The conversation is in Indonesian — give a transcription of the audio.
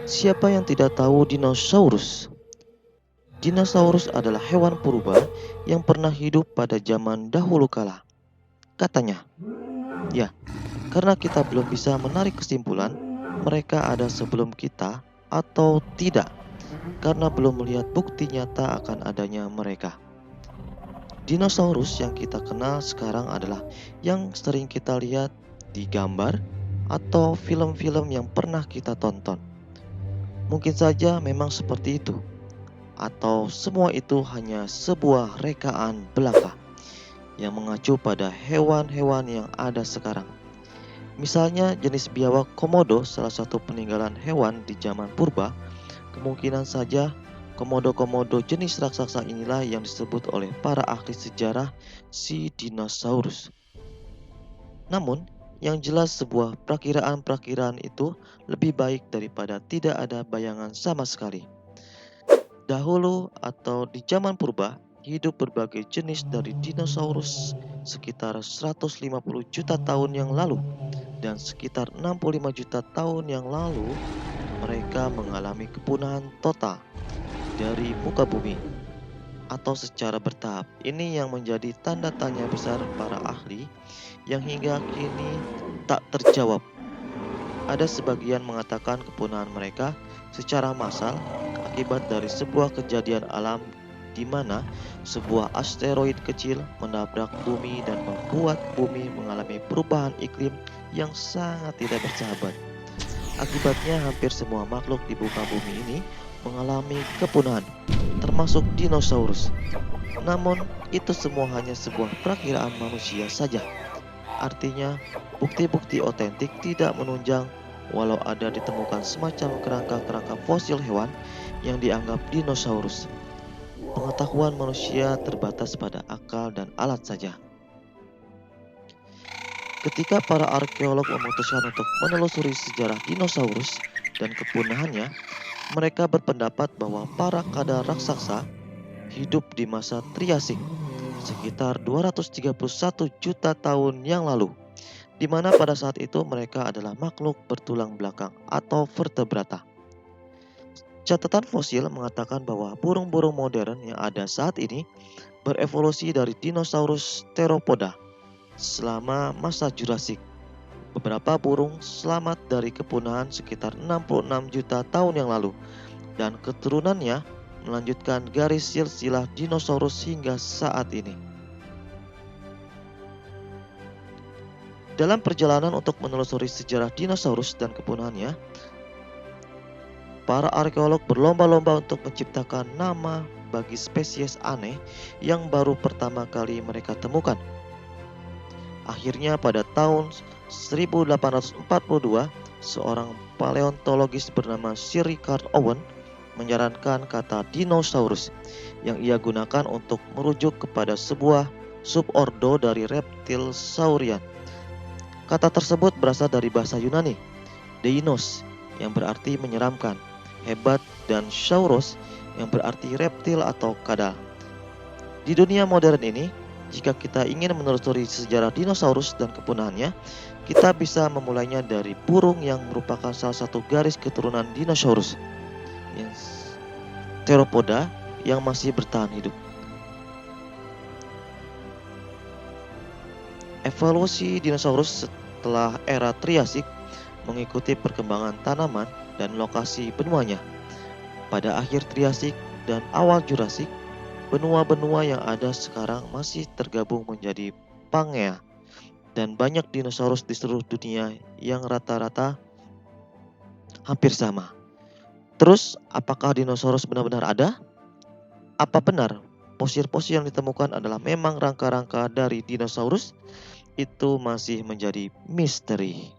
Siapa yang tidak tahu dinosaurus? Dinosaurus adalah hewan purba yang pernah hidup pada zaman dahulu kala. Katanya, ya, karena kita belum bisa menarik kesimpulan mereka ada sebelum kita atau tidak, karena belum melihat bukti nyata akan adanya mereka. Dinosaurus yang kita kenal sekarang adalah yang sering kita lihat di gambar atau film-film yang pernah kita tonton. Mungkin saja memang seperti itu, atau semua itu hanya sebuah rekaan belaka yang mengacu pada hewan-hewan yang ada sekarang. Misalnya jenis biawak komodo, salah satu peninggalan hewan di zaman purba. Kemungkinan saja komodo-komodo jenis raksasa inilah yang disebut oleh para ahli sejarah si dinosaurus. Namun, yang jelas sebuah perakiraan-perakiraan itu lebih baik daripada tidak ada bayangan sama sekali. Dahulu atau di zaman purba, hidup berbagai jenis dari dinosaurus sekitar 150 juta tahun yang lalu, dan sekitar 65 juta tahun yang lalu mereka mengalami kepunahan total dari muka bumi atau secara bertahap. Ini yang menjadi tanda tanya besar para ahli yang hingga kini tak terjawab. Ada sebagian mengatakan kepunahan mereka secara massal akibat dari sebuah kejadian alam di mana sebuah asteroid kecil menabrak bumi dan membuat bumi mengalami perubahan iklim yang sangat tidak bersahabat. Akibatnya hampir semua makhluk di muka bumi ini mengalami kepunahan, termasuk dinosaurus. Namun, itu semua hanya sebuah perakiraan manusia saja. Artinya, bukti-bukti otentik tidak menunjang walau ada ditemukan semacam kerangka-kerangka fosil hewan yang dianggap dinosaurus. Pengetahuan manusia terbatas pada akal dan alat saja. Ketika para arkeolog memutuskan untuk menelusuri sejarah dinosaurus dan kepunahannya, mereka berpendapat bahwa para kada raksasa hidup di masa Triasik, sekitar 231 juta tahun yang lalu, di mana pada saat itu mereka adalah makhluk bertulang belakang atau vertebrata. Catatan fosil mengatakan bahwa burung-burung modern yang ada saat ini berevolusi dari dinosaurus theropoda selama masa Jurassik. Beberapa burung selamat dari kepunahan sekitar 66 juta tahun yang lalu, dan keturunannya melanjutkan garis silsilah dinosaurus hingga saat ini. Dalam perjalanan untuk menelusuri sejarah dinosaurus dan kepunahannya, para arkeolog berlomba-lomba untuk menciptakan nama bagi spesies aneh yang baru pertama kali mereka temukan. Akhirnya pada tahun 1842, seorang paleontologis bernama Sir Richard Owen menyarankan kata dinosaurus yang ia gunakan untuk merujuk kepada sebuah subordo dari reptil saurian. Kata tersebut berasal dari bahasa Yunani, deinos yang berarti menyeramkan, hebat, dan sauros yang berarti reptil atau kadal. Di dunia modern ini, jika kita ingin menelusuri sejarah dinosaurus dan kepunahannya, kita bisa memulainya dari burung yang merupakan salah satu garis keturunan dinosaurus, theropoda, yang masih bertahan hidup. Evolusi dinosaurus setelah era Triasik mengikuti perkembangan tanaman dan lokasi benuanya. Pada akhir Triasik dan awal Jurassik, benua-benua yang ada sekarang masih tergabung menjadi Pangea, dan banyak dinosaurus di seluruh dunia yang rata-rata hampir sama. Terus, apakah dinosaurus benar-benar ada? Apa benar fosil-fosil yang ditemukan adalah memang rangka-rangka dari dinosaurus? Itu masih menjadi misteri.